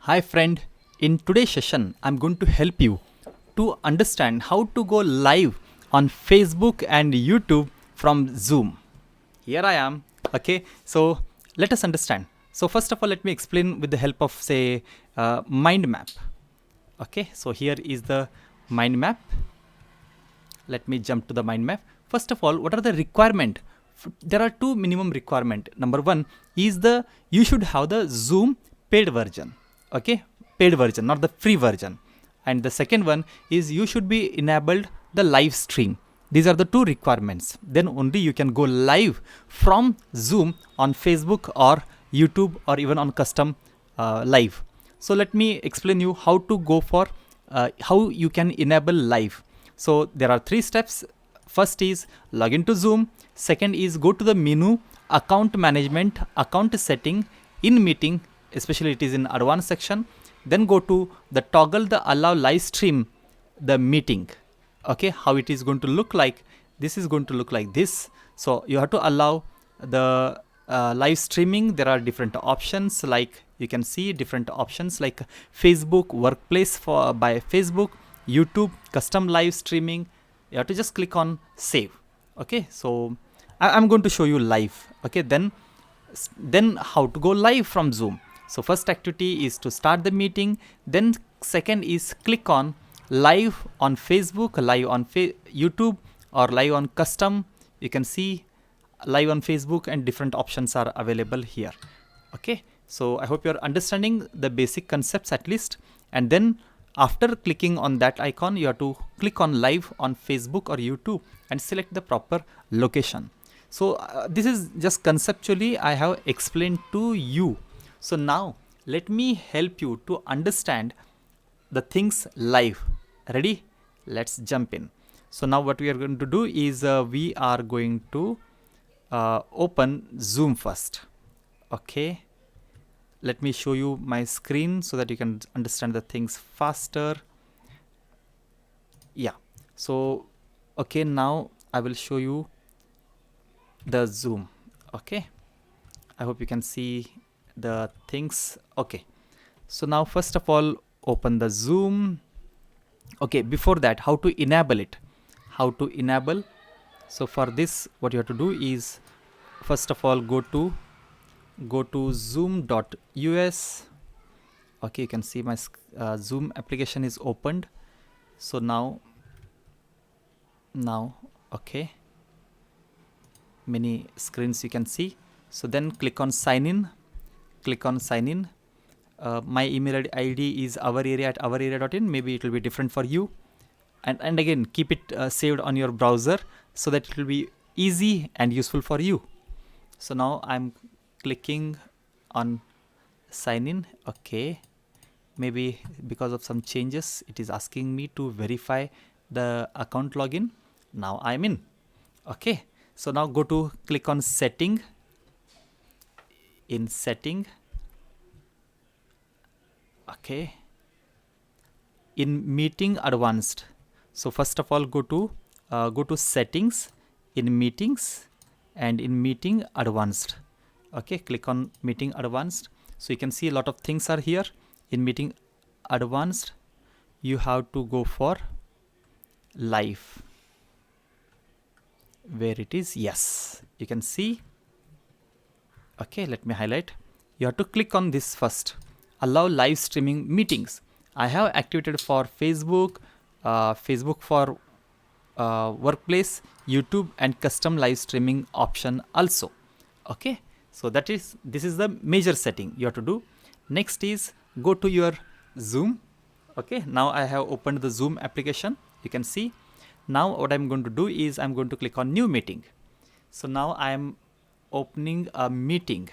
Hi friend, in today's session I'm going to help you to understand how to go live on Facebook and YouTube from Zoom. Here I am. Okay, so let us understand. So first of all, let me explain with the help of say mind map. Okay, so here is the mind map. Let me jump to the mind map. First of all, what are the requirement? There are two minimum requirement. Number one is the you should have the Zoom paid version. Okay, paid version, not the free version. And the second one is you should be enabled the live stream. These are the two requirements. Then only you can go live from Zoom on Facebook or YouTube or even on custom live. So let me explain you how to go for how you can enable live. So there are three steps. First is log into Zoom. Second is go to the menu, account management, account setting, in meeting, especially it is in advanced section. Then go to the toggle the allow live stream the meeting. Okay, how it is going to look like. This is going to look like this. So you have to allow the live streaming. There are different options, like you can see different options like Facebook workplace for by Facebook, YouTube custom live streaming. You have to just click on save. Okay, so I'm going to show you live. Okay, then how to go live from Zoom. So first activity is to start the meeting. Then second is click on live on Facebook, live on YouTube, or live on custom. You can see live on Facebook and different options are available here. Okay, so I hope you're understanding the basic concepts at least. And then after clicking on that icon, you have to click on live on Facebook or YouTube and select the proper location. So this is just conceptually I have explained to you. So now let me help you to understand the things live. Ready? Let's jump in. So now what we are going to do is we are going to open Zoom first. Okay, let me show you my screen so that you can understand the things faster. Yeah, so okay, now I will show you the Zoom. Okay, I hope you can see the things. Okay, so now first of all open the Zoom. Okay, before that, how to enable it, how to enable. So for this what you have to do is first of all go to zoom.us. okay, you can see my Zoom application is opened. So now okay, many screens you can see. So then click on sign in. My email ID is ourarea@ourarea.in. maybe it will be different for you, and again keep it saved on your browser so that it will be easy and useful for you. So now I'm clicking on sign in. Okay, maybe because of some changes it is asking me to verify the account login. Now I'm in. Okay, so now go to click on setting. In setting, okay, in meeting advanced. So first of all go to settings, in meetings, and in meeting advanced. Okay, click on meeting advanced. So you can see a lot of things are here. In meeting advanced you have to go for live, where it is. Yes, you can see. Okay, let me highlight. You have to click on this first, allow live streaming meetings. I have activated for Facebook, Facebook for workplace, YouTube, and custom live streaming option also. Okay, so this is the major setting you have to do. Next is go to your Zoom. Okay, now I have opened the Zoom application. You can see. Now what I'm going to do is I'm going to click on new meeting. So now I'm opening a meeting.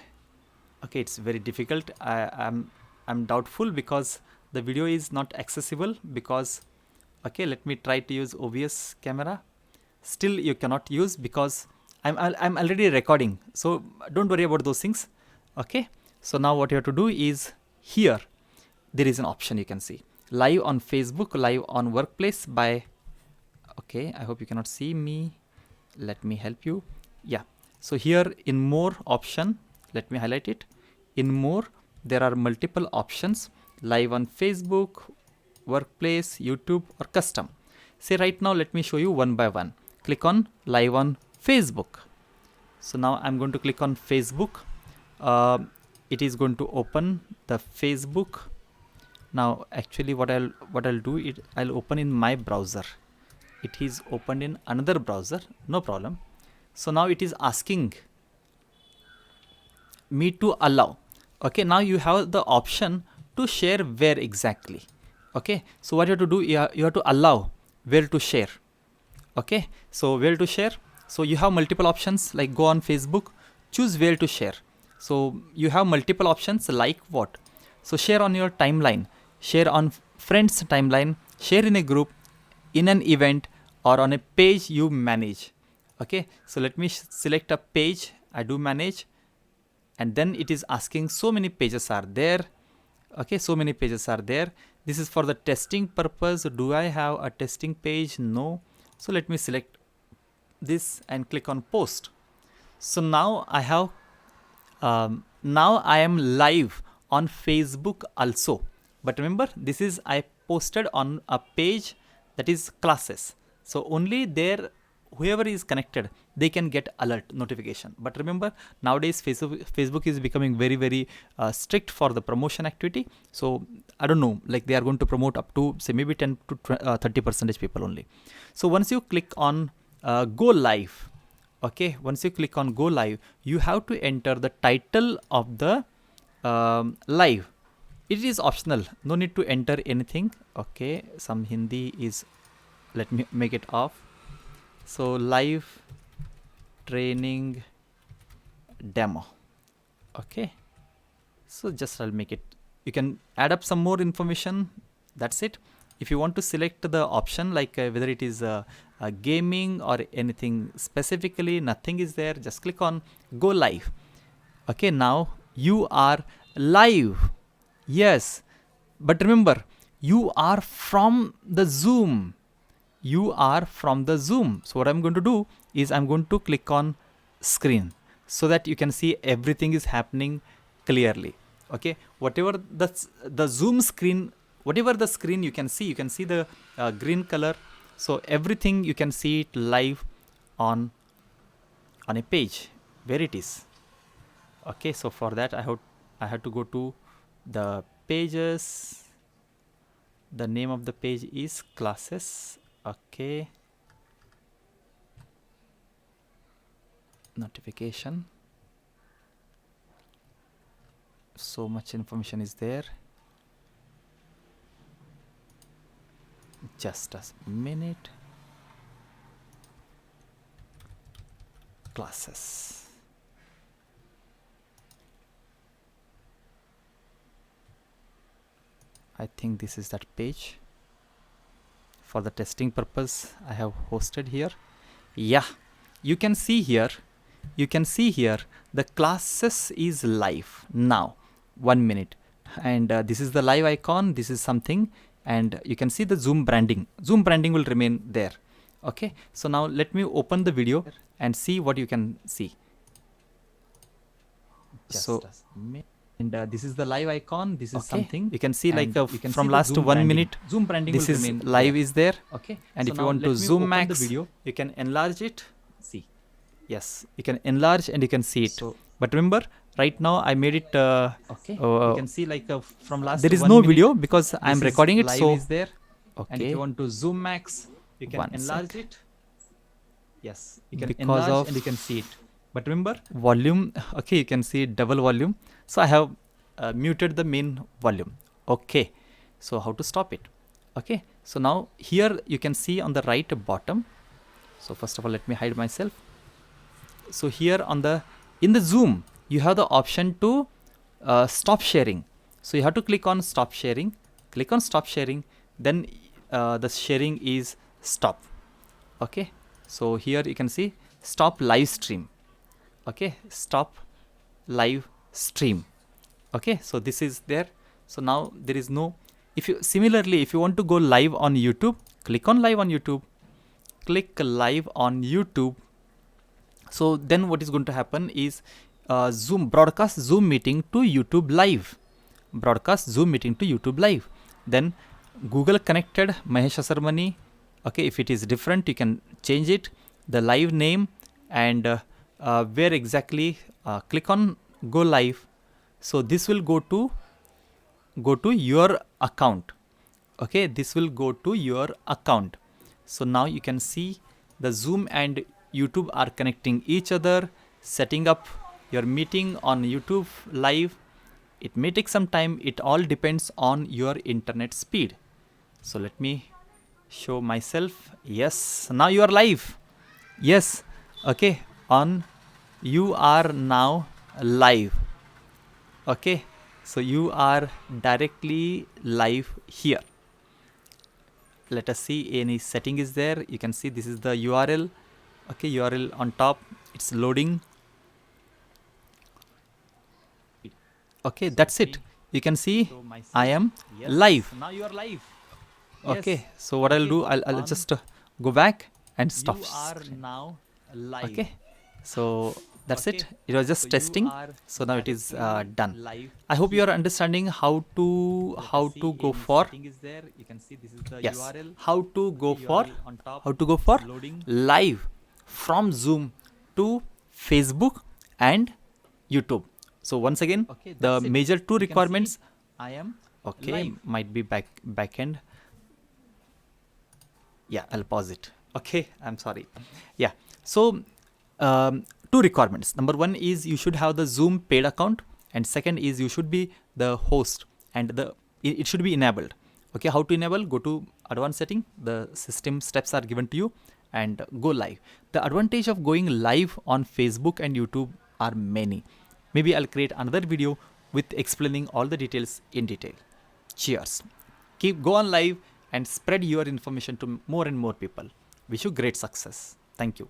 Okay, it's very difficult. I'm doubtful because the video is not accessible because okay, let me try to use OBS camera. Still you cannot use because I'm already recording, so don't worry about those things. Okay, so now what you have to do is here there is an option, you can see live on Facebook, live on workplace by. Okay, I hope you cannot see me. Let me help you. Yeah, so here in more option, let me highlight it. In more there are multiple options. live on Facebook, workplace, YouTube, or custom. Say right now, let me show you one by one. Click on live on Facebook. So now I'm going to click on Facebook. It is going to open the Facebook. Now actually what I'll do is I'll open in my browser. It is opened in another browser, no problem. So now it is asking me to allow. Okay, now you have the option to share where exactly. Okay, so what you have to do, you have to allow where to share. Okay, so where to share. So you have multiple options, like go on Facebook, choose where to share. So you have multiple options like what? So share on your timeline, share on friends timeline, share in a group, in an event, or on a page you manage. Okay, so let me select a page I do manage, and then it is asking so many pages are there. Okay, so many pages are there. This is for the testing purpose. Do I have a testing page? No. So let me select this and click on post. So now I have now I am live on Facebook also. But remember, this is I posted on a page that is classes. So only there, whoever is connected, they can get alert notification. But remember, nowadays Facebook is becoming very strict for the promotion activity. So I don't know, like they are going to promote up to say maybe 10 to 30% people only. So once you click on go live, okay, once you click on go live, you have to enter the title of the live. It is optional, no need to enter anything. Okay, some Hindi is, let me make it off. So live training demo. Okay, so just I'll make it, you can add up some more information, that's it. If you want to select the option like whether it is gaming or anything specifically, nothing is there, just click on go live. Okay, now you are live. Yes, but remember, you are from the Zoom. You are from the Zoom. So what I'm going to do is I'm going to click on screen so that you can see everything is happening clearly. Okay, whatever the Zoom screen, whatever the screen you can see the green color. So everything you can see it live on a page where it is. Okay, so for that I have to go to the pages. The name of the page is classes. Okay, notification, so much information is there. Just a minute. Classes. I think this is that page. For the testing purpose, I have hosted here. Yeah, you can see here. You can see here the classes is live now. 1 minute, and this is the live icon. This is something, and you can see the Zoom branding. Zoom branding will remain there. Okay, so now let me open the video and see what you can see. Just so. And this is the live icon. This is something you can see, like from last 1 minute. Zoom branding. This is live is there. Okay. And so if you want to zoom max, the video, you can enlarge it. See. Yes, you can enlarge and you can see it. So, but remember, right now I made it. Okay. You can see like from last. There is no video because I am recording it. So is there. Okay. And if you want to zoom max, you can enlarge it. Yes, you can enlarge and you can see it. But remember, volume, okay, you can see double volume. So I have muted the main volume. Okay, so how to stop it? Okay, so now here you can see on the right bottom. So first of all, let me hide myself. So here on in the Zoom, you have the option to stop sharing. So you have to click on stop sharing. Click on stop sharing. Then the sharing is stop. Okay, so here you can see stop live stream. Okay, stop live stream. Okay, so this is there. So now there is no, if you similarly, if you want to go live on YouTube, click on live on YouTube, click live on YouTube. So then what is going to happen is Zoom broadcast Zoom meeting to YouTube live. broadcast Zoom meeting to YouTube live. Then Google connected Mahesh Asarmani. Okay, if it is different, you can change it, the live name, and where exactly, click on go live. So this will go to your account. Okay, this will go to your account. So now you can see the Zoom and YouTube are connecting each other, setting up your meeting on YouTube live. It may take some time. It all depends on your internet speed. So let me show myself. Yes, now you are live. Yes, okay, you are now live. Okay, so you are directly live here. Let us see any setting is there. You can see this is the URL. Okay, URL on top, it's loading. Okay, that's it. You can see I am live. Now you are live. Okay, so what I'll do, I'll just go back and stop. You are now live. Okay, so that's it. It was just testing. So now it is done. I hope you are understanding how to go for. Yes, how to go for live from Zoom to Facebook and YouTube. So once again, the major two requirements. I am okay. Might be backend. Yeah, I'll pause it. Okay, I'm sorry. Yeah, so two requirements. Number one is you should have the Zoom paid account, and second is you should be the host, and it should be enabled. Okay, how to enable? Go to advanced setting. The system steps are given to you, and go live. The advantage of going live on Facebook and YouTube are many. Maybe I'll create another video with explaining all the details in detail. Cheers. Go on live and spread your information to more and more people. Wish you great success. Thank you.